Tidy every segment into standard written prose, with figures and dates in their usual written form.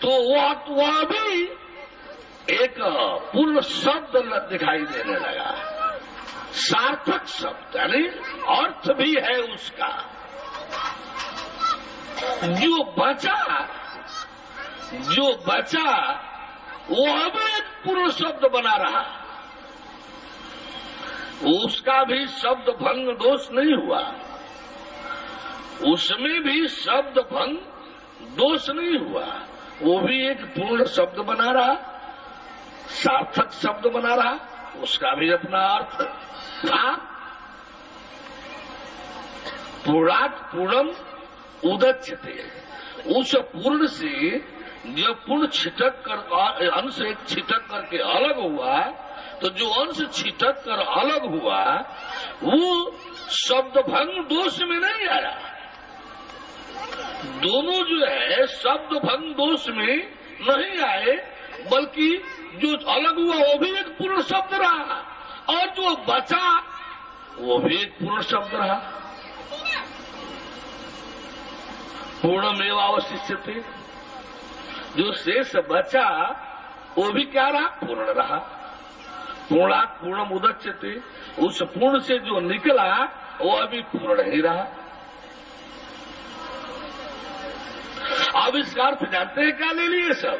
तो वह भी एक पूर्ण शब्द दिखाई देने लगा, सार्थक शब्द, यानी अर्थ भी है उसका। जो बचा वह भी एक पूर्ण शब्द बना रहा, उसका भी शब्द भंग दोष नहीं हुआ, उसमें भी शब्द भंग दोष नहीं हुआ, वो भी एक पूर्ण शब्द बना रहा, सार्थक शब्द बना रहा, उसका भी अपना अर्थ था। पूर्णात् पूर्णम उदच्यते, उस पूर्ण से जब पूर्ण छिटक कर अंश एक छिटक करके अलग हुआ, तो जो अंश छिटक कर अलग हुआ वो शब्द भंग दोष में नहीं आया। दोनों जो है शब्द भंग दोष में नहीं आए, बल्कि जो अलग हुआ वो भी एक पूर्ण शब्द रहा और जो बचा वो भी एक पूर्ण शब्द रहा। पूर्णमेव अवशिष्यते, जो शेष बचा वो भी क्या रहा, पूर्ण रहा। पूर्णात् पूर्णम उदच्यते, उस पूर्ण से जो निकला वो अभी पूर्ण ही रहा। अब इसका अर्थ जानते हैं क्या ले लिए सब,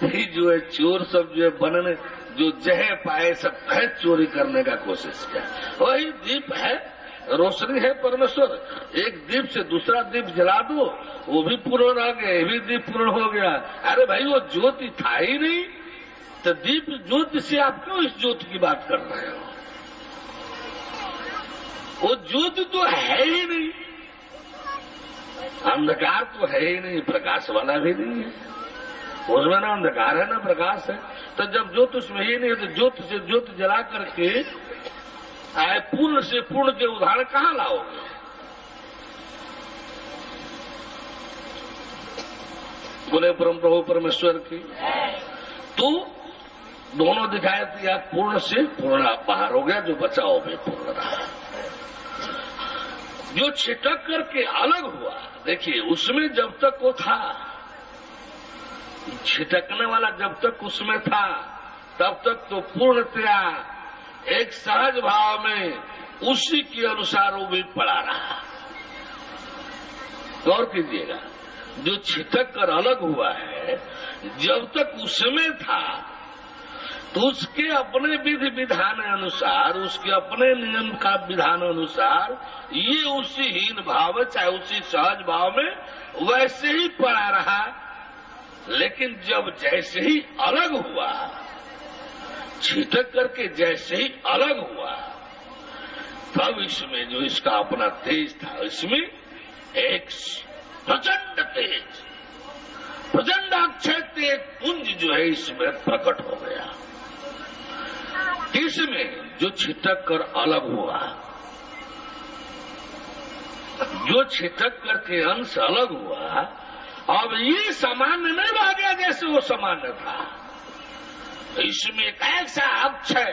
ये जो है चोर सब जो है बनने जो जहे पाए सब है चोरी करने का कोशिश किया। वही दीप है, रोशनी है परमेश्वर, एक दीप से दूसरा दीप जला दो वो भी पूर्ण रह गया, ये भी दीप पूर्ण हो गया। अरे भाई वो ज्योति था ही नहीं, तो दीप ज्योति से आप क्यों इस ज्योति की बात कर रहे हो? वो ज्योति तो है ही नहीं, अंधकार तो है ही नहीं, प्रकाश वाला भी नहीं है, उसमें ना अंधकार है ना प्रकाश है। तो जब ज्योति उसमें ही नहीं है तो ज्योति से ज्योति जला करके आए पूर्ण से पूर्ण के उदाहरण कहाँ लाओगे? बोले परम प्रभु परमेश्वर की। तो दोनों दिखाए थे, या पूर्ण से पूर्ण बाहर हो गया, जो बचा वो भी पूर्ण रहा। जो छिटक करके अलग हुआ, देखिए उसमें जब तक वो था, छिटकने वाला जब तक उसमें था तब तक तो पूर्णतया एक सहज भाव में उसी के अनुसार वो भी पड़ा रहा। गौर कीजिएगा, जो छिटक कर अलग हुआ है जब तक उसमें था तो उसके अपने विधि विधान अनुसार, उसके अपने नियम का विधान अनुसार ये उसी हीन भाव चाहे उसी सहज भाव में वैसे ही पड़ा रहा। लेकिन जब जैसे ही अलग हुआ, छिटक करके जैसे ही अलग हुआ, तब इसमें जो इसका अपना तेज था, इसमें एक प्रचंड तेज, प्रचंड अक्षय तेज पुंज जो है इसमें प्रकट हो गया। इसमें जो छिटक कर अलग हुआ, जो छिटक करके अंश अलग हुआ, अब ये सामान्य नहीं रह गया जैसे वो सामान्य था। इसमें एक ऐसा अक्षय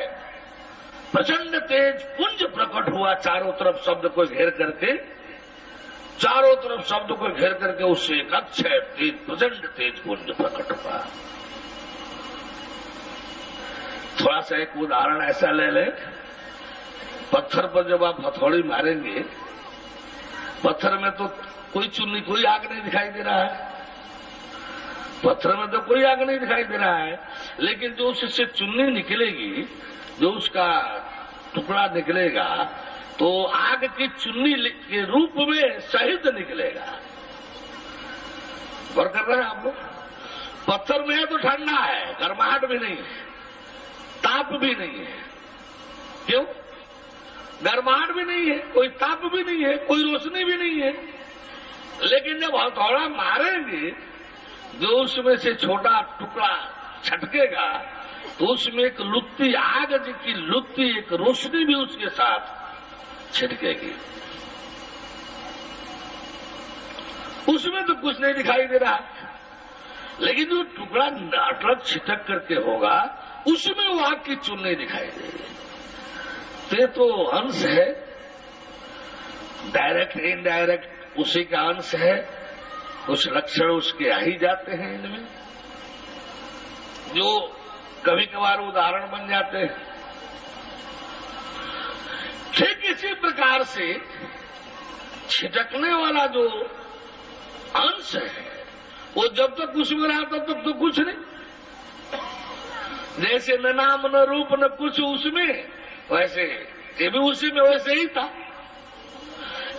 प्रचंड तेज पुंज प्रकट हुआ, चारों तरफ शब्द को घेर करके, चारों तरफ शब्द को घेर करके उससे एक अक्षय तेज प्रचंड तेज पुंज प्रकट हुआ। थोड़ा सा एक उदाहरण ऐसा ले ले, पत्थर पर जब आप हथौड़ी मारेंगे, पत्थर में तो कोई चुन्नी, कोई आग नहीं दिखाई दे रहा है, पत्थर में तो कोई आग नहीं दिखाई दे रहा है, लेकिन जो उससे चुन्नी निकलेगी, जो उसका टुकड़ा निकलेगा, तो आग की चुन्नी के रूप में सहित निकलेगा। गौर कर रहे हैं आप लोग? पत्थर में है तो ठंडा है, गर्माहट भी नहीं है, ताप भी नहीं है। क्यों? गर्माहट भी नहीं है, कोई ताप भी नहीं है, कोई रोशनी भी नहीं है। लेकिन जब हथौड़ा मारेंगे, जो उसमें से छोटा टुकड़ा छटकेगा, तो उसमें एक लुत्ती, आग की लुत्ती, एक रोशनी भी उसके साथ छिटकेगी। उसमें तो कुछ नहीं दिखाई दे रहा, लेकिन जो टुकड़ा नाटक छिटक करके होगा, उसमें वो आग की चुन्नी दिखाई देगी। ते तो अंश है, डायरेक्ट इनडायरेक्ट उसी का अंश है, कुछ लक्षण उसके आ ही जाते हैं इनमें, जो कभी कभार उदाहरण बन जाते हैं। ठीक इसी प्रकार से छिटकने वाला जो अंश है वो जब तक उसमें रहा तब तक तो कुछ नहीं। जैसे न नाम न रूप न कुछ उसमें, वैसे ये भी उसी में वैसे ही था।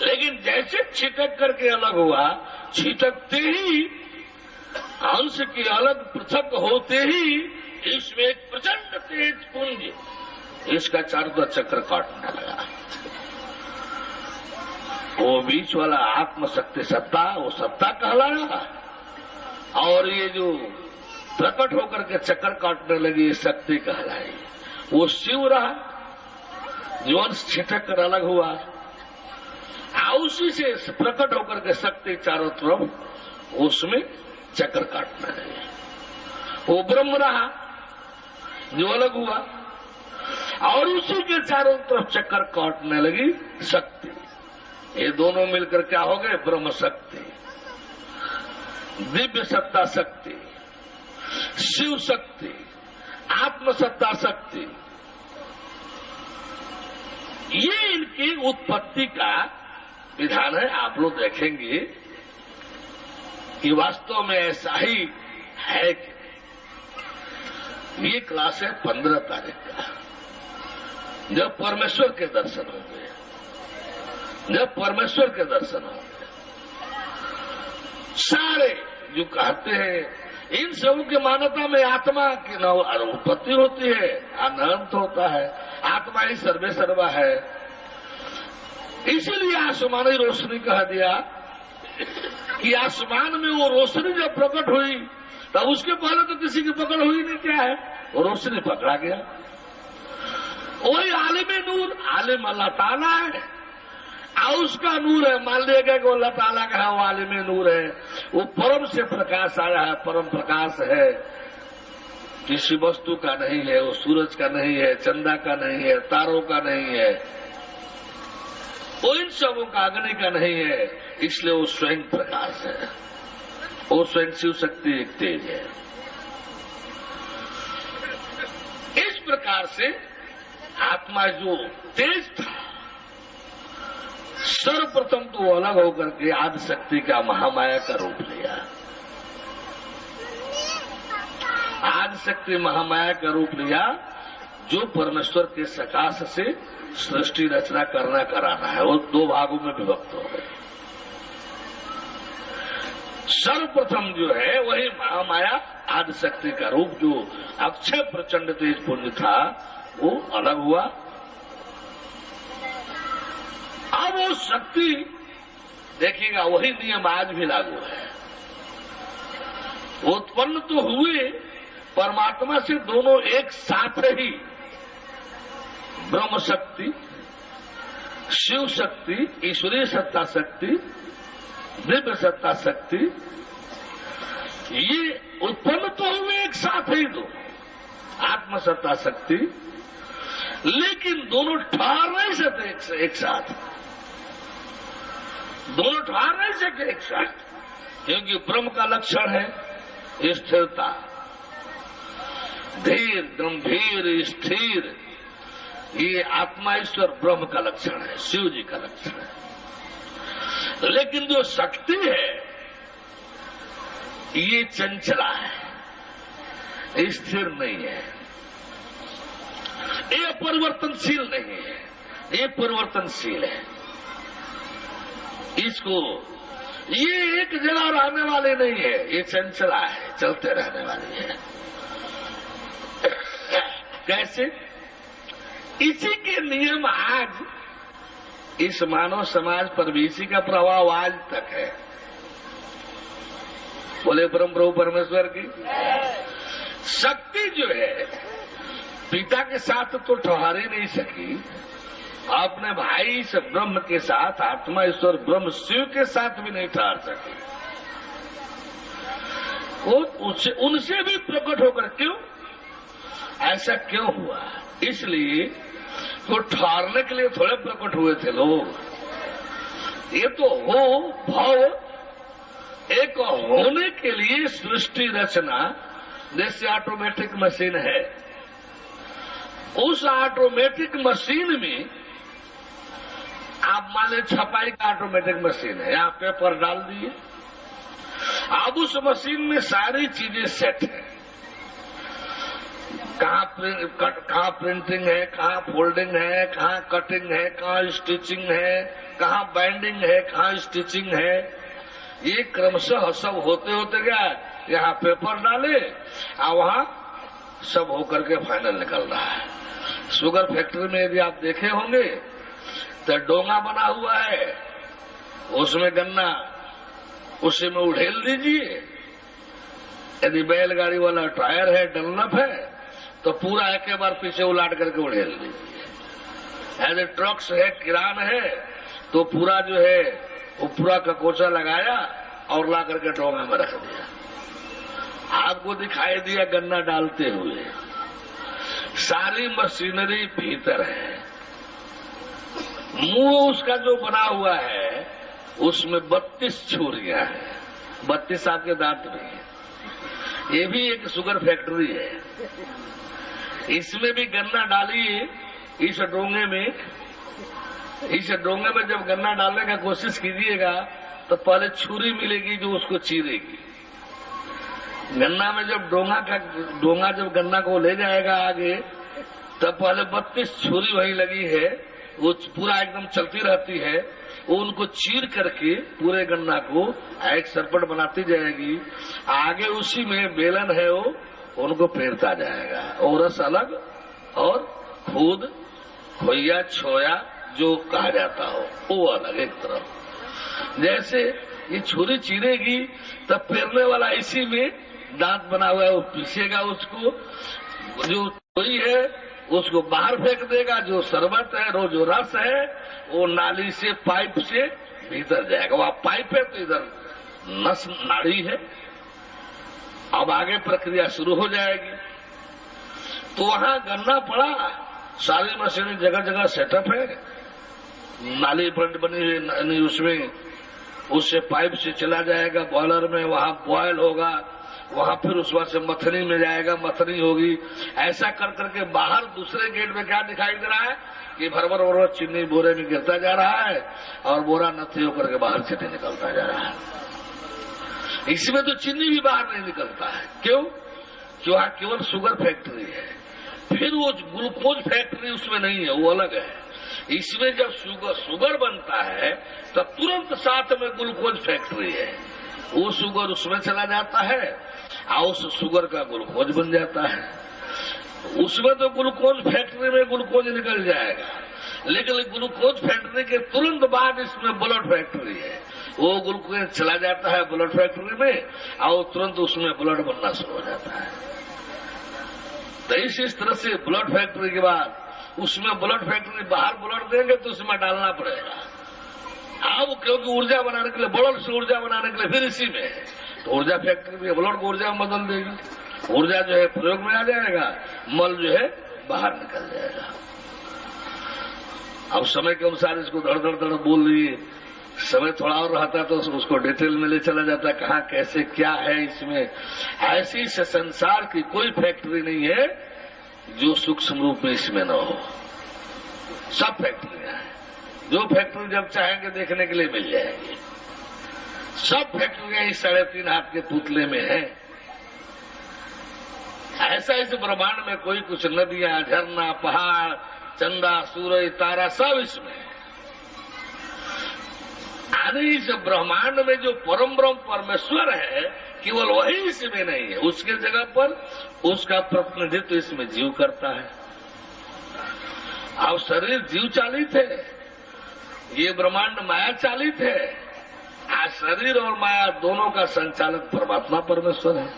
लेकिन जैसे छिटक करके अलग हुआ, छिटकते ही अंश के अलग पृथक होते ही इसमें एक प्रचंड तेज पुंज इसका चारों चक्र काटने लगा। वो बीच वाला आत्मशक्ति सत्ता, वो सत्ता कहलाया, और ये जो प्रकट होकर के चक्कर काटने लगी ये शक्ति कहलाई। वो शिव रहा जो अंश छिटक कर अलग हुआ, उसी से प्रकट होकर के शक्ति चारों तरफ उसमें चक्कर काटने लगी। वो ब्रह्म रहा जो अलग हुआ, और उसी के चारों तरफ चक्कर काटने लगी शक्ति। ये दोनों मिलकर क्या हो गए? ब्रह्म शक्ति, दिव्य सत्ता शक्ति, शिव शक्ति, आत्मसत्ता शक्ति। ये इनकी उत्पत्ति का विधान है। आप लोग देखेंगे कि वास्तव में ऐसा ही है कि ये क्लास है 15 तारीख का, जब परमेश्वर के दर्शन होंगे, जब परमेश्वर के दर्शन होंगे। सारे जो कहते हैं इन सब की मान्यता में आत्मा की न उत्पत्ति होती है, अनंत होता है, आत्मा ही सर्वे सर्वा है। इसीलिए आसमानी रोशनी कह दिया कि आसमान में वो रोशनी जब प्रकट हुई तब उसके पहले तो किसी की पकड़ हुई नहीं। क्या है? वो रोशनी पकड़ा गया। वही आलिम नूर, आलिम अल्लाह ताला है, और उसका नूर है। मान लिया गया कि वो अल्लाह ताला का है, वो आलिम नूर है, वो परम से प्रकाश आया है, परम प्रकाश है, किसी वस्तु का नहीं है, वो सूरज का नहीं है, चंदा का नहीं है, तारों का नहीं है, वो इन सबों का अग्नि का नहीं है, इसलिए वो स्वयं प्रकाश है, वो स्वयं शिव शक्ति एक तेज है। इस प्रकार से आत्मा जो तेज था, सर्वप्रथम तो वो अलग होकर के आदि शक्ति का महामाया का रूप लिया। आदि शक्ति महामाया का रूप लिया, जो परमेश्वर के सकाश से सृष्टि रचना करना कराना है। वो 2 भागों में विभक्त हो गए। सर्वप्रथम जो है वही महामाया आदि शक्ति का रूप, जो अक्षय प्रचंड तेज पुंज था, वो अलग हुआ। अब वो शक्ति देखिएगा, वही नियम आज भी लागू है। उत्पन्न तो हुए परमात्मा से दोनों एक साथ ही, ब्रह्म शक्ति, शिव शक्ति, ईश्वरीय सत्ता शक्ति, दिव्य सत्ता शक्ति, ये उत्पन्न तो हुए एक साथ ही दो, आत्मसत्ता शक्ति, लेकिन दोनों ठहर नहीं सकते एक साथ, दोनों ठहर नहीं सकते एक साथ, क्योंकि ब्रह्म का लक्षण है स्थिरता, धीर, गंभीर, स्थिर। ये आत्मा ईश्वर ब्रह्म का लक्षण है, शिव जी का लक्षण है। लेकिन जो शक्ति है ये चंचला है, स्थिर नहीं है, ये परिवर्तनशील नहीं है, ये परिवर्तनशील है। इसको ये एक जगह रहने वाली नहीं है, ये चंचला है, चलते रहने वाली है। कैसे? इसी के नियम आज इस मानव समाज पर भी इसी का प्रभाव आज तक है। बोले परम प्रभु परमेश्वर की शक्ति जो है पिता के साथ तो ठहर ही नहीं सकी, अपने भाई से ब्रह्म के साथ, आत्मा ईश्वर ब्रह्म शिव के साथ भी नहीं ठहर सकी। वो उनसे भी प्रकट होकर क्यों? ऐसा क्यों हुआ? इसलिए तो ठहरने के लिए थोड़े प्रकट हुए थे लोग। ये तो हो भाव, एक होने के लिए सृष्टि रचना, जैसे ऑटोमेटिक मशीन है, उस ऑटोमेटिक मशीन में आप मान लीजिए छपाई का ऑटोमेटिक मशीन है, आप पेपर डाल दिए, अब उस मशीन में सारी चीजें सेट है, कहाँ प्रिंटिंग है, कहाँ फोल्डिंग है, कहाँ कटिंग है, कहाँ स्टिचिंग है, कहाँ बाइंडिंग है, कहाँ स्टिचिंग है, ये क्रमशः सब होते होते गया। यहाँ पेपर डाले और वहाँ सब होकर के फाइनल निकल रहा है। शुगर फैक्ट्री में यदि आप देखे होंगे तो डोंगा बना हुआ है, उसमें गन्ना उसी में उड़ेल दीजिए। यदि बैलगाड़ी वाला टायर है, डनलप है, तो पूरा एक बार पीछे उलाट करके उड़ेल दीजिए। यदि ट्रक्स है, किरान है, तो पूरा जो है वो पूरा ककोचा लगाया और ला करके डोंगा में रख दिया। आपको दिखाई दिया गन्ना डालते हुए, सारी मशीनरी भीतर है। मुंह उसका जो बना हुआ है उसमें 32 छुरियां हैं, 32 आपके दांत भी है। ये भी एक शुगर फैक्ट्री है। इसमें भी गन्ना डालिए, इस डोंगे में जब गन्ना डालने का कोशिश कीजिएगा तो पहले छुरी मिलेगी जो उसको चीरेगी। गन्ना में जब डोंगा जब गन्ना को ले जाएगा आगे, तब पहले 32 छुरी वहीं लगी है, वो पूरा एकदम चलती रहती है, वो उनको चीर करके पूरे गन्ना को एक सरपट बनाती जाएगी। आगे उसी में बेलन है, वो उनको फेरता जाएगा, और रस अलग और खुद खोइया छोया जो कहा जाता हो वो अलग एक तरफ। जैसे ये छुरी चीरेगी तब फेरने वाला इसी में दांत बना हुआ है, वो पीसेगा उसको, जो खोई है उसको बाहर फेंक देगा, जो शरबत है, जो रस है वो नाली से पाइप से भीतर जाएगा। वहां पाइप है तो इधर नस नाड़ी है। अब आगे प्रक्रिया शुरू हो जाएगी। तो वहां गन्ना पड़ा, सारी मशीनें जगह जगह सेटअप है, नाली फ्रंट बनी हुई, उसमें उससे पाइप से चला जाएगा बॉयलर में, वहां बॉयल होगा, वहां फिर उस बार से मथनी में जाएगा, मथनी होगी। ऐसा कर करके बाहर दूसरे गेट में क्या दिखाई दे रहा है कि भर चीनी बोरे में गिरता जा रहा है और बोरा नथी होकर के बाहर से निकलता जा रहा है। इसमें तो चीनी भी बाहर नहीं निकलता है। क्यों? कि वहां केवल शुगर फैक्ट्री है। फिर वो ग्लूकोज फैक्ट्री उसमें नहीं है, वो अलग है। इसमें जब शुगर बनता है तब तुरंत साथ में ग्लूकोज फैक्ट्री है, वो शुगर उसमें चला जाता है और उस शुगर का ग्लूकोज बन जाता है। उसमें तो ग्लूकोज फैक्ट्री में ग्लूकोज निकल जाएगा, लेकिन ग्लूकोज फैक्ट्री के तुरंत बाद इसमें ब्लड फैक्ट्री है, वो ग्लूकोज चला जाता है ब्लड फैक्ट्री में और तुरंत उसमें ब्लड बनना शुरू हो जाता है। तो इस तरह से ब्लड फैक्ट्री के बाद उसमें ब्लड फैक्ट्री बाहर ब्लड देंगे तो उसमें डालना पड़ेगा। अब क्योंकि ऊर्जा बनाने के लिए, ब्लड से ऊर्जा बनाने के लिए फिर इसी में है, तो ऊर्जा फैक्ट्री में ब्लड को ऊर्जा में बदल देगी। ऊर्जा जो है प्रयोग में आ जाएगा, मल जो है बाहर निकल जाएगा। अब समय के अनुसार इसको धड़ धड़ धड़ बोल रही, समय थोड़ा और रहता तो उसको डिटेल में ले चला जाता, कहाँ कैसे क्या है इसमें। ऐसी से संसार की कोई फैक्ट्री नहीं है जो सूक्ष्म रूप में इसमें न हो। सब फैक्ट्रियां हैं, जो फैक्ट्री जब चाहेंगे देखने के लिए मिल जाएगी। सब फैक्ट्रियां इस 3.5 हाथ के पुतले में है। ऐसा इस ब्रह्मांड में कोई कुछ नदियां, झरना, पहाड़, चंदा, सूरज, तारा सब इसमें है। इस ब्रह्मांड में जो परम ब्रह्म परमेश्वर है केवल वही इसमें नहीं है, उसके जगह पर उसका प्रतिनिधित्व इसमें जीव करता है। अब शरीर जीव चालित है, ये ब्रह्मांड माया चालित है। आज शरीर और माया दोनों का संचालक परमात्मा परमेश्वर है।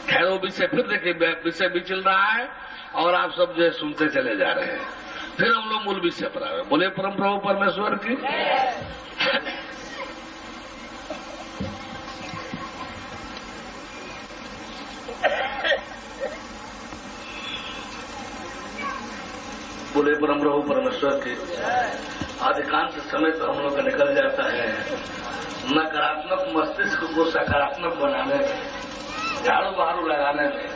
खैर वो विषय फिर देखिए, विषय भी चल रहा है और आप सब जो है सुनते चले जा रहे हैं। फिर हम लोग मूल विषय पर आ रहे हैं। बोले परम प्रभु परमेश्वर की। बोले परम प्रभु परमेश्वर की। अधिकांश समय तो हम लोग का निकल जाता है नकारात्मक मस्तिष्क को सकारात्मक बनाने में, झाड़ू बहारू लगाने में,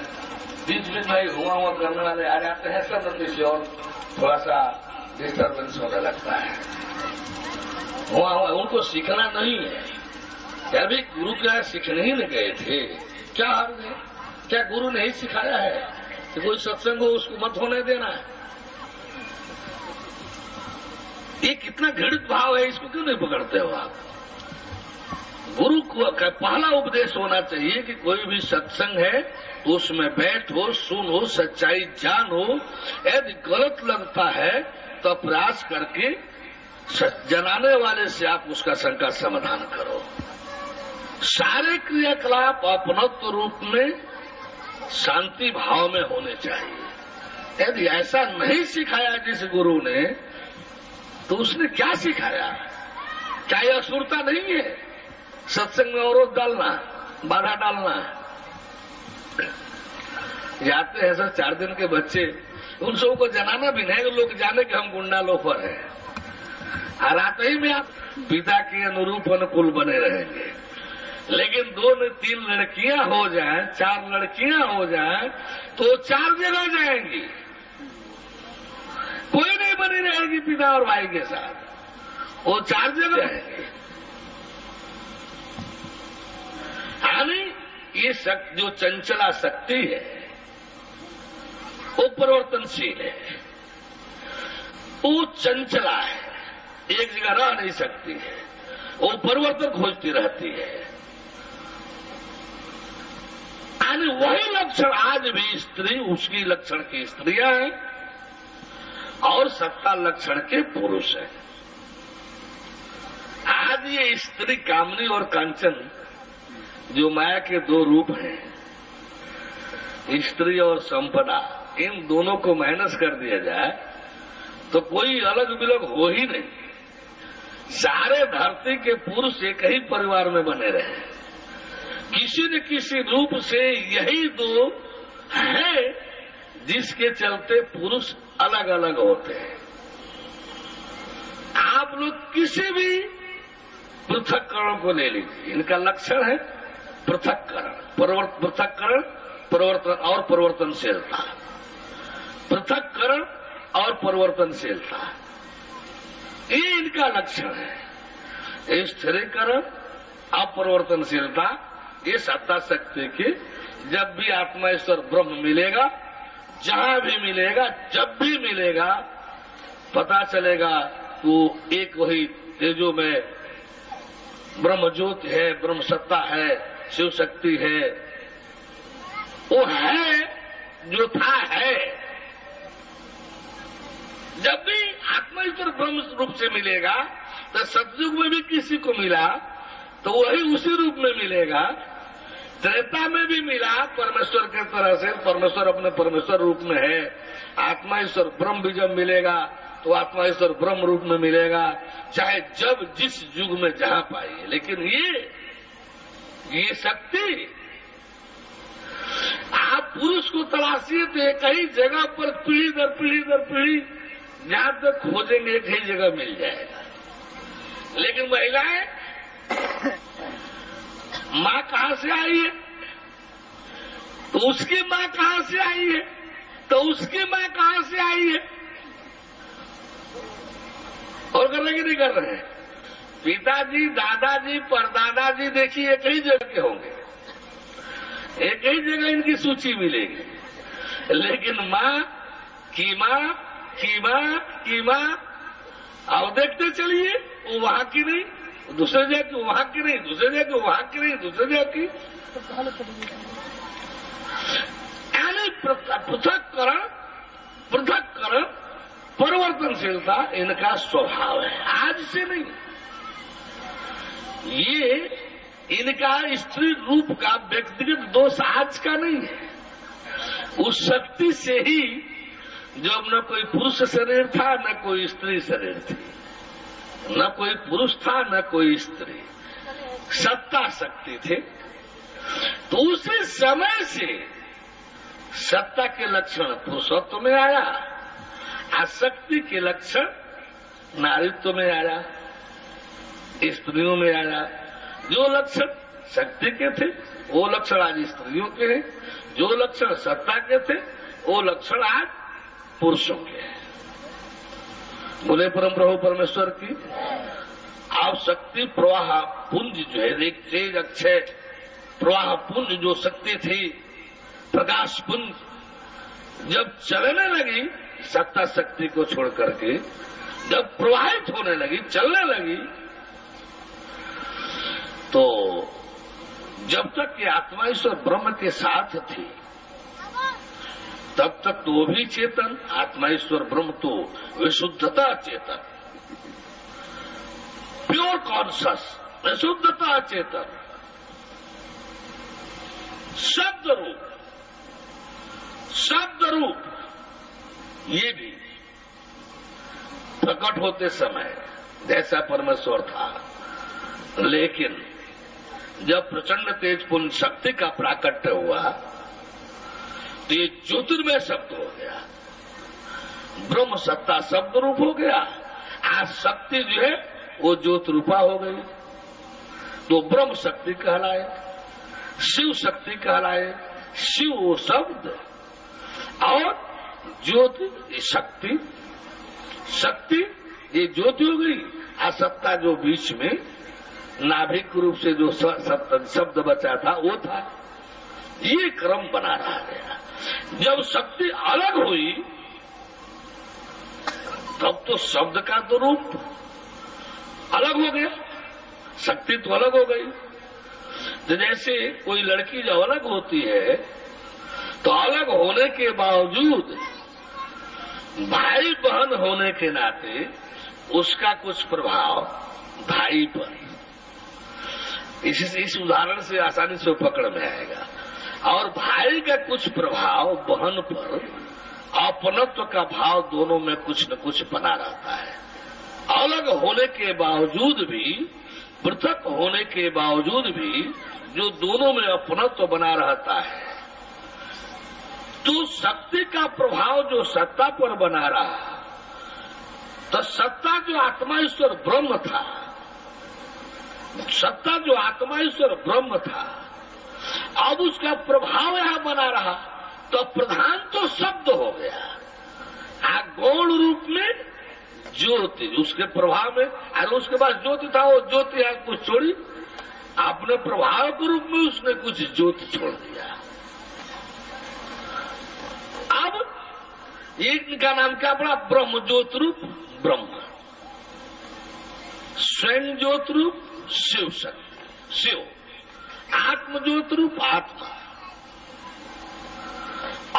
बीच बीच में हुआ करने वाले आ जाते हैं सब नतीजे और थोड़ा सा डिस्टर्बेंस होने लगता है। हुआ उनको सीखना नहीं है। क्या भी गुरु क्या सीखने ही नहीं गए थे? क्या अर्थ है? क्या गुरु ने ही सिखाया है कि कोई सत्संग हो उसको मत होने देना है? ये कितना घृणित भाव है, इसको क्यों नहीं पकड़ते हो आप? गुरु को पहला उपदेश होना चाहिए कि कोई भी सत्संग है तो उसमें बैठो, सुनो, सच्चाई जानो, यदि गलत लगता है तो प्रयास करके जनाने वाले से आप उसका शंका समाधान करो। सारे क्रियाकलाप अपनत्व रूप में शांति भाव में होने चाहिए। यदि ऐसा नहीं सिखाया जिस गुरु ने, तो उसने क्या सिखाया? क्या यह असुरता नहीं है? सत्संग में अवरोध डालना, बाधा डालना। जाते हैं सर 4 दिन के बच्चे, उन सबको जनाना भी नहीं, लोग जाने कि हम गुंडा लोफर हैं। और आते ही में आप पिता के अनुरूप अनुकूल बने रहेंगे। लेकिन 2-3 लड़कियां हो जाएं, 4 लड़कियां हो जाएं, तो 4 जगह जाएंगी, कोई नहीं बनी रहेगी पिता और भाई के साथ, वो 4 जगह जाएंगे। यानी ये जो चंचला शक्ति है वो परिवर्तनशील है, वो चंचला है, एक जगह रह नहीं सकती है, वो परिवर्तन खोजती रहती है। यानी वही लक्षण आज भी स्त्री उसकी लक्षण की स्त्रियां हैं और सत्ता लक्षण के पुरुष हैं। आज ये स्त्री कामनी और कांचन जो माया के 2 रूप हैं, स्त्री और संपदा, इन दोनों को माइनस कर दिया जाए तो कोई अलग बिलग हो ही नहीं। सारे धरती के पुरुष एक ही परिवार में बने रहे, किसी न किसी रूप से यही 2 है जिसके चलते पुरुष अलग अलग होते हैं। आप लोग किसी भी पृथक्करण को ले लीजिए, इनका लक्षण है पृथक्करण, पृथक्करण, परिवर्तन और परिवर्तनशीलता, पृथक्करण और परिवर्तनशीलता, ये इनका लक्षण है। स्थिरीकरण, अपरिवर्तनशीलता, ये सत्ता शक्ति की। जब भी आत्मा ईश्वर ब्रह्म मिलेगा, जहां भी मिलेगा, जब भी मिलेगा, पता चलेगा वो एक वही तेजो में ब्रह्म ज्योति है, ब्रह्म सत्ता है, शिव शक्ति है, वो है जो था है। जब भी आत्मा ईश्वर ब्रह्म रूप से मिलेगा तो सतयुग में भी किसी को मिला तो वही उसी रूप में मिलेगा। त्रेता में भी मिला परमेश्वर के तरह से, परमेश्वर अपने परमेश्वर रूप में है। आत्मा ईश्वर ब्रह्म भी जब मिलेगा तो आत्मा ईश्वर ब्रह्म रूप में मिलेगा, चाहे जब जिस युग में जहां पाइए। लेकिन ये शक्ति आप पुरुष को तलाशिए तो एक ही जगह पर पीढ़ी दर पीढ़ी दर पीढ़ी जहां तक खोजेंगे एक ही जगह मिल जाएगा। लेकिन महिलाएं, मां कहां से आई है तो उसकी मां कहां से आई है तो उसकी मां कहां से आई है, और कर रहे कि नहीं कर रहे हैं? पिताजी, दादाजी, परदादा जी देखिए एक ही जगह के होंगे, एक ही जगह इनकी सूची मिलेगी। लेकिन मां की मां की मां की मां, अब देखते चलिए वो वहां की नहीं, दूसरे जगह की, वहां की नहीं, दूसरे जगह की, वहां की नहीं, दूसरे जगह की। यानी पृथक्करण, पृथक्करण, परिवर्तनशीलता इनका स्वभाव है, आज से नहीं। ये इनका स्त्री रूप का व्यक्तिगत दोष आज का नहीं है। उस शक्ति से ही जब न कोई पुरुष शरीर था न कोई स्त्री शरीर थी, न कोई पुरुष था न कोई स्त्री, सत्ता शक्ति थे। तो उसी समय से सत्ता के लक्षण पुरुषत्व में आया, आसक्ति के लक्षण नारीत्व में आया, स्त्रियों में आया। जो लक्षण शक्ति के थे वो लक्षण आज स्त्रियों के हैं, जो लक्षण सत्ता के थे वो लक्षण आज पुरुषों के हैं। बोले परम प्रभु परमेश्वर की। आप शक्ति प्रवाह पुंज जो है, एक तेज अक्षय प्रवाह पुंज जो शक्ति थी, प्रकाश पुंज, जब चलने लगी सत्ता शक्ति को छोड़ करके, जब प्रवाहित होने लगी, चलने लगी, तो जब तक ये आत्मा ईश्वर ब्रह्म के साथ थी तब तक तो वो भी चेतन, आत्मा ईश्वर ब्रह्म तो विशुद्धता चेतन, प्योर कॉन्शियस, विशुद्धता चेतन, शब्द रूप ये भी प्रकट होते समय जैसा परमेश्वर था। लेकिन जब प्रचंड तेज पुण्य शक्ति का प्राकट्य हुआ तो ये ज्योतिर्मय शब्द हो गया, ब्रह्म सत्ता शब्द रूप हो गया। आज शक्ति जो है वो ज्योति रूपा हो गई, तो ब्रह्म शक्ति कहलाए, शिव शक्ति कहलाए। शिव वो शब्द और ज्योति शक्ति, शक्ति ये ज्योति हो गई। असत्ता जो बीच में नाभिक रूप से जो शब्द बचा था वो था। ये क्रम बना रहा गया। जब शक्ति अलग हुई तब तो शब्द का तो रूप अलग हो गया, शक्ति तो अलग हो गई। तो जैसे कोई लड़की जब अलग होती है तो अलग होने के बावजूद भाई बहन होने के नाते उसका कुछ प्रभाव भाई पर, इस उदाहरण से आसानी से पकड़ में आएगा। और भाई का कुछ प्रभाव बहन पर, अपनत्व का भाव दोनों में कुछ न कुछ बना रहता है। अलग होने के बावजूद भी, पृथक होने के बावजूद भी जो दोनों में अपनत्व बना रहता है, तो शक्ति का प्रभाव जो सत्ता पर बना रहा, तो सत्ता जो आत्मा ईश्वर ब्रह्म था, सत्ता जो आत्मा ईश्वर ब्रह्म था, अब उसका प्रभाव यहां बना रहा, तो प्रधान तो शब्द हो गया। गौण रूप में ज्योति, उसके प्रभाव में, और उसके बाद ज्योति था, वो ज्योति है कुछ छोड़ी, अपने प्रभाव के रूप में उसने कुछ ज्योति छोड़ दिया। अब इनका नाम क्या पड़ा? ब्रह्म ज्योति रूप ब्रह्म, स्वयं ज्योति रूप शिव शक्ति, शिव, आत्म ज्योति रूप आत्मा।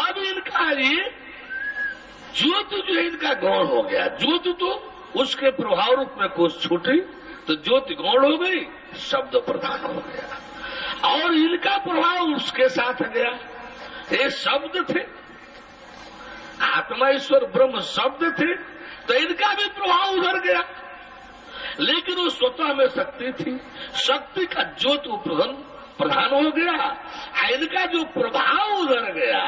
अब इनका ये ज्योति जो है इनका गौण हो गया। ज्योति तो उसके प्रभाव रूप में कुछ छूटी तो ज्योति गौण हो गई, शब्द प्रधान हो गया, और इनका प्रभाव उसके साथ गया। ये शब्द थे, आत्मा ईश्वर ब्रह्म शब्द थे, तो इनका भी प्रभाव उधर गया। लेकिन वो स्वतः में शक्ति थी, शक्ति का ज्योति प्रधान हो गया, इनका जो प्रभाव उधर गया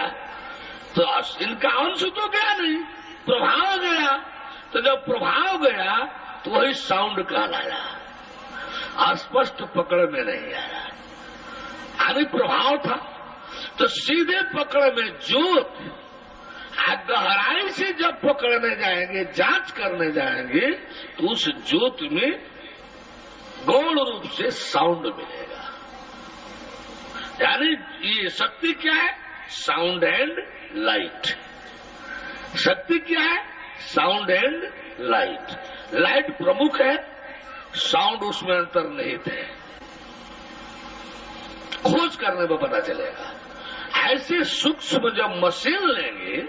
तो इनका अंश तो गया नहीं, प्रभाव गया। तो जब प्रभाव गया तो वही साउंड कहलाया, अस्पष्ट पकड़ में नहीं आया। यानी प्रभाव था तो सीधे पकड़ में ज्योत, गहराई से जब पकड़ने जाएंगे, जांच करने जाएंगे, तो उस ज्योत में गौण रूप से साउंड मिलेगा। यानी ये शक्ति क्या है? Sound and light. शक्ति क्या है? Sound and light. लाइट प्रमुख है, साउंड उसमें अंतर्निहित है। खोज करने में पता चलेगा। ऐसे सूक्ष्म जब मशीन लेंगे,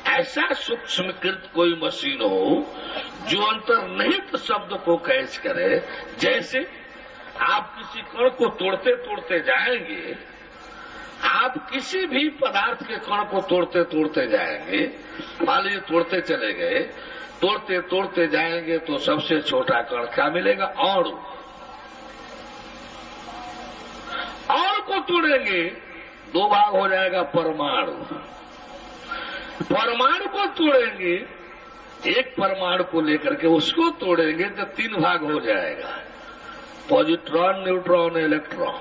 ऐसा सूक्ष्मकृत कोई मशीन हो जो अंतर्निहित शब्द को कैच करे। जैसे आप किसी कण को तोड़ते तोड़ते जाएंगे, आप किसी भी पदार्थ के कण को तोड़ते तोड़ते जाएंगे, मान लीजिए तोड़ते चले गए, तोड़ते तोड़ते जाएंगे तो सबसे छोटा कण क्या मिलेगा? अणु। अणु को तोड़ेंगे, दो भाग हो जाएगा परमाणु। परमाणु को तोड़ेंगे, एक परमाणु को लेकर के उसको तोड़ेंगे तो 3 भाग हो जाएगा, पॉजिट्रॉन, न्यूट्रॉन, इलेक्ट्रॉन।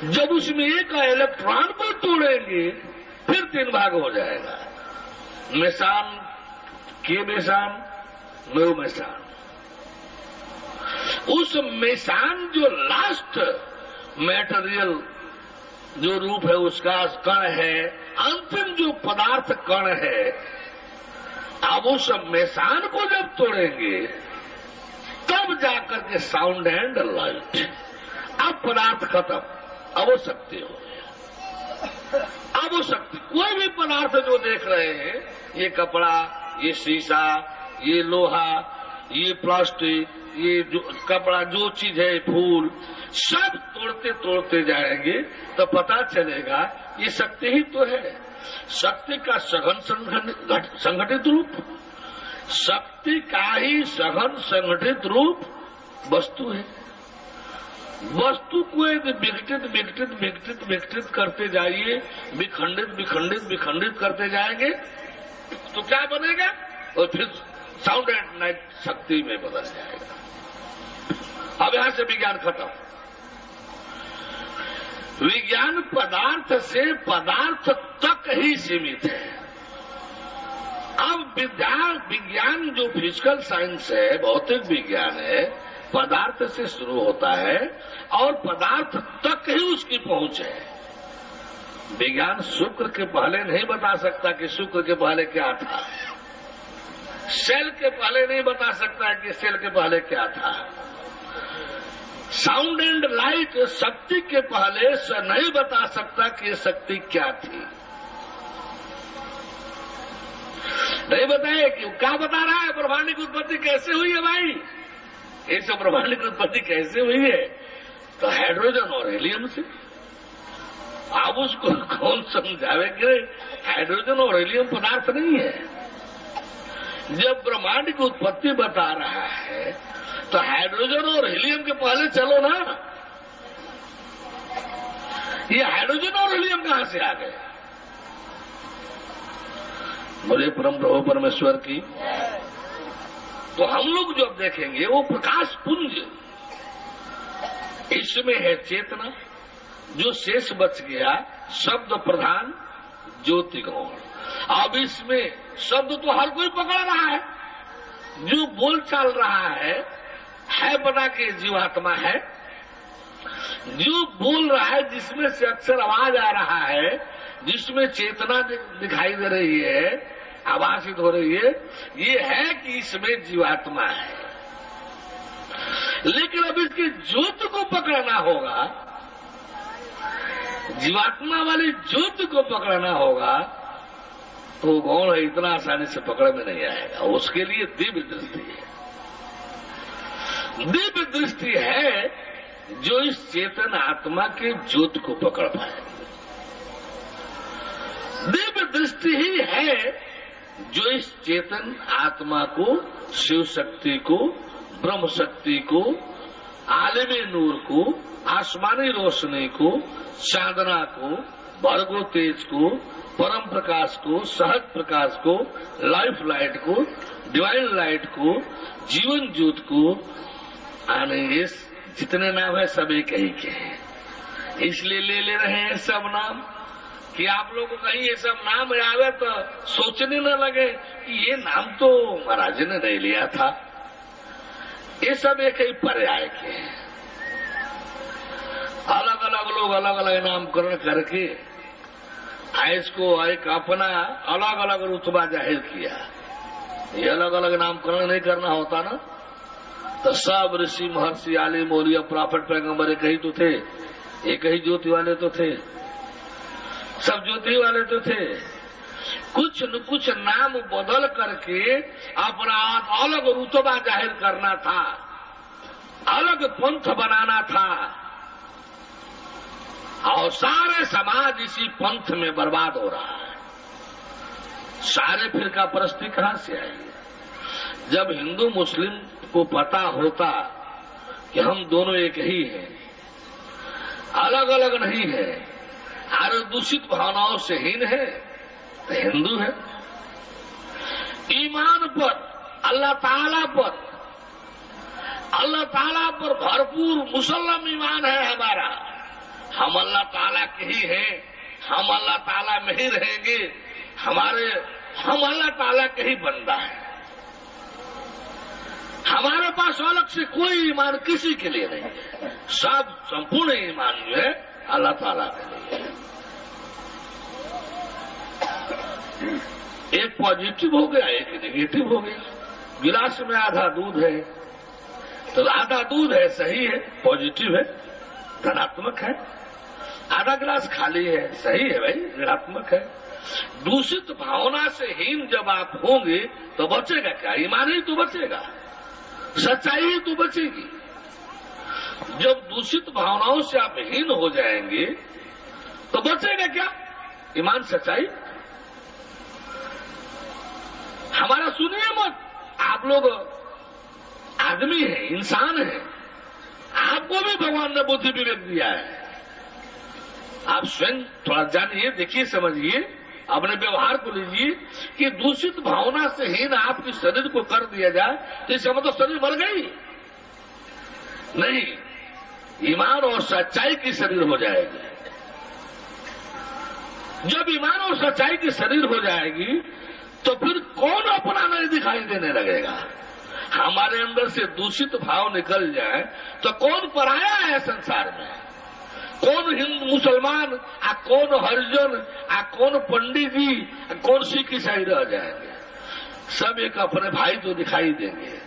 जब उसमें एक इलेक्ट्रॉन को तोड़ेंगे फिर 3 भाग हो जाएगा, मेसान, के मेसान, नो मेसान। उस मेसान जो लास्ट मैटेरियल जो रूप है उसका कण है, अंतिम जो पदार्थ कण है, अब उस मेसान को जब तोड़ेंगे तब जाकर के साउंड एंड लाइट। अब पदार्थ खत्म, अब वो शक्ति हो गया। अब वो शक्ति, कोई भी पदार्थ जो देख रहे हैं, ये कपड़ा, ये शीशा, ये लोहा, ये प्लास्टिक, ये जो कपड़ा, जो चीज है, फूल, सब तोड़ते तोड़ते जाएंगे तो पता चलेगा ये शक्ति ही तो है। शक्ति का सघन संगठित रूप, शक्ति का ही सघन संगठित रूप वस्तु है। वस्तु को यदि विघटित विघटित विघटित विघटित करते जाइए, विखंडित विखंडित विखंडित करते जाएंगे तो क्या बनेगा, और फिर साउंड एंड लाइट शक्ति में बदल जाएगा। अब यहां से विज्ञान खत्म। विज्ञान पदार्थ से पदार्थ तक ही सीमित है। अब विज्ञान जो फिजिकल साइंस है, भौतिक विज्ञान है, पदार्थ से शुरू होता है और पदार्थ तक ही उसकी पहुंच है। विज्ञान शुक्र के पहले नहीं बता सकता कि शुक्र के पहले क्या था, सेल के पहले नहीं बता सकता कि सेल के पहले क्या था, साउंड एंड लाइट शक्ति के पहले नहीं बता सकता कि ये शक्ति क्या थी। नहीं बताए क्यों? क्या बता रहा है? ब्रह्मांड की उत्पत्ति कैसे हुई है भाई? ये सब ब्रह्मांड की उत्पत्ति कैसे हुई है? तो हाइड्रोजन और हीलियम से। अब उसको कौन समझावे कि हाइड्रोजन और हीलियम पदार्थ नहीं है। जब ब्रह्मांड की उत्पत्ति बता रहा है तो हाइड्रोजन और हीलियम के पहले चलो ना। ये हाइड्रोजन और हीलियम कहां से आ गए? बोले परम प्रभु परमेश्वर की। तो हम लोग जो अब देखेंगे वो प्रकाश पुंज, इसमें है चेतना, जो शेष बच गया शब्द प्रधान ज्योति गौण। अब इसमें शब्द तो हर कोई पकड़ रहा है, जो बोल चाल रहा है बना के जीवात्मा है, जो बोल रहा है, जिसमें से अक्षर आवाज आ रहा है, जिसमें चेतना दिखाई दे रही है, आभासित हो रही है, ये है कि इसमें जीवात्मा है। लेकिन अब इसकी ज्योति को पकड़ना होगा, जीवात्मा वाली ज्योति को पकड़ना होगा, तो गौण है इतना आसानी से पकड़ में नहीं आएगा। उसके लिए दिव्य दृष्टि है। दिव्य दृष्टि है जो इस चेतन आत्मा के ज्योति को पकड़ पाए। दिव्य दृष्टि ही है जो इस चेतन आत्मा को, शिव शक्ति को, ब्रह्म शक्ति को, आलमी नूर को, आसमानी रोशनी को, चांदना को, भर्गो तेज को, परम प्रकाश को, सहज प्रकाश को, लाइफ लाइट को, डिवाइन लाइट को, जीवन ज्योत को, आने ये जितने नाम है सब एक ही के हैं। इसलिए ले रहे हैं सब नाम कि आप लोगों को कहीं ये सब नाम आवे तो सोचने न लगे कि ये नाम तो महाराज ने नहीं लिया था। ये सब एक ही पर्याय के हैं। अलग अलग लोग अलग अलग नामकरण करके इसको एक अपना अलग अलग रुतबा जाहिर किया। ये अलग अलग नामकरण नहीं करना होता ना, तो सब ऋषि महर्षि आलिम मौलिया प्रॉफिट पैगंबर एक ही तो थे, एक ही ज्योति वाले तो थे, सब ज्योति वाले तो थे। कुछ न कुछ नाम बदल करके अपना अलग रुतबा जाहिर करना था, अलग पंथ बनाना था, और सारे समाज इसी पंथ में बर्बाद हो रहा है। सारे फिरका परस्ती कहां से आएंगे? जब हिंदू मुस्लिम को पता होता कि हम दोनों एक ही हैं, अलग अलग नहीं है, और दूषित भावनाओं से हीन है, तो हिंदू है। ईमान पर, अल्लाह ताला पर भरपूर मुसल्लम ईमान है हमारा। हम अल्लाह ताला के ही हैं, हम अल्लाह ताला में ही रहेंगे, हम अल्लाह ताला के ही बंदा है। हमारे पास अलग से कोई ईमान किसी के लिए नहीं है, सब संपूर्ण ईमान जो है अल्लाह ताला के लिए। एक पॉजिटिव हो गया, एक नेगेटिव हो गया। गिलास में आधा दूध है तो आधा दूध है, सही है, पॉजिटिव है, धनात्मक है। आधा गिलास खाली है, सही है भाई, ऋणात्मक है। दूषित भावना से हीन जब आप होंगे तो बचेगा क्या? ईमान ही तो बचेगा, सच्चाई ही तो बचेगी। जब दूषित भावनाओं से आप हीन हो जाएंगे तो बचेगा क्या? ईमान, सच्चाई। हमारा सुनिए मत, आप लोग आदमी हैं, इंसान हैं, आपको भी भगवान ने बुद्धि विवेक दिया है। आप स्वयं थोड़ा जानिए, देखिए, समझिए, अपने व्यवहार को लीजिए कि दूषित भावना से हीन आपके शरीर को कर दिया जाए तो इसका मतलब शरीर मर गई नहीं, ईमान और सच्चाई की शरीर हो जाएगी। जब ईमान और सच्चाई की शरीर हो जाएगी तो फिर कौन अपना नहीं दिखाई देने लगेगा। हमारे अंदर से दूषित भाव निकल जाए तो कौन पराया है संसार में? कौन हिंदू मुसलमान, कौन हरिजन, कौन पंडित जी, कौन सिख ईसाई रह जाएंगे? सब एक अपने भाई तो दिखाई देंगे,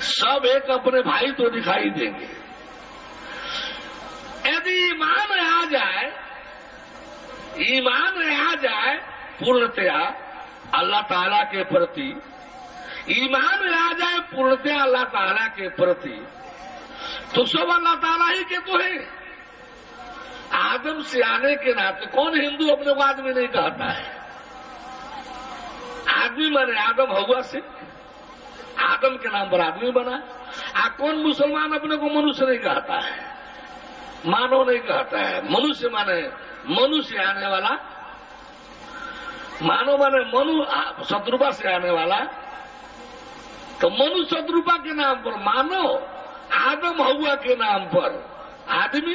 सब एक अपने भाई तो दिखाई देंगे। यदि ईमान आ जाए पूर्णतया अल्लाह ताला के प्रति, ईमान आ जाए पूर्णतया अल्लाह ताला के प्रति, तो सब अल्लाह ताला ही के तो है। आदम से आने के नाते कौन हिंदू अपने को आदमी नहीं कहता है? आदमी माने आदम हवा से, आदम के नाम पर आदमी बना। कौन मुसलमान अपने को मनुष्य नहीं कहता है, मानव नहीं कहता है। मनुष्य माने मनुष्य आने वाला, मानव माने मनु शत्रुपा से आने वाला। तो मनु शत्रुपा के नाम पर मानव, आदम हवा के नाम पर आदमी।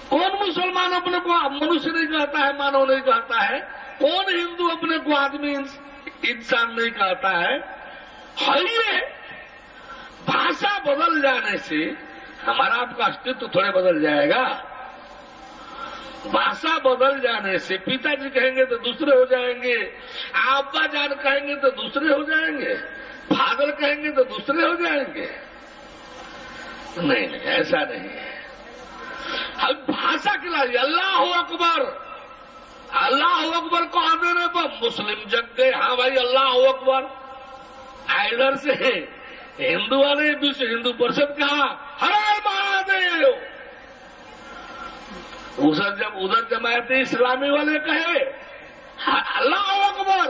कौन मुसलमान अपने को मनुष्य नहीं कहता है, मानव नहीं कहता है? कौन हिंदू अपने को आदमी इंसान नहीं कहता है? ये भाषा बदल जाने से हमारा आपका अस्तित्व थोड़े बदल जाएगा। भाषा बदल जाने से पिताजी कहेंगे तो दूसरे हो जाएंगे, अब्बा जान कहेंगे तो दूसरे हो जाएंगे, फादर कहेंगे तो दूसरे हो जाएंगे। नहीं, ऐसा नहीं है। हम भाषा के लिए अल्लाह अकबर, अल्लाह अकबर को आने पर मुस्लिम जग गए, हाँ भाई अल्लाह अकबर। इधर से हिंदू वाले विश्व हिंदू परिषद कहा हर हर महादेव, उधर जमायते इस्लामी वाले कहे अल्लाह अकबर,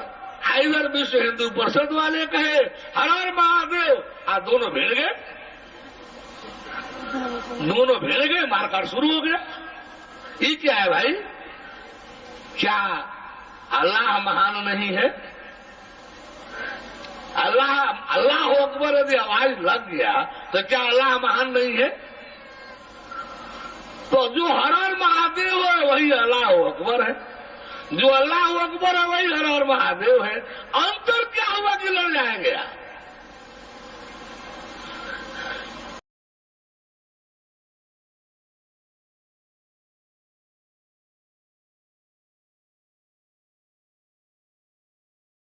इधर विश्व हिंदू परिषद वाले कहे हर हर महादेव। दोनों भिड़ गए, मारकाट शुरू हो गया। ये क्या है भाई? क्या अल्लाह महान नहीं है? अल्लाह अकबर यदि आवाज लग गया तो क्या अल्लाह महान नहीं है? तो जो हर हर महादेव है वही अल्लाह अकबर है, जो अल्लाह अकबर है वही हर हर महादेव है। अंतर क्या हुआ कि लड़ जाएंगे?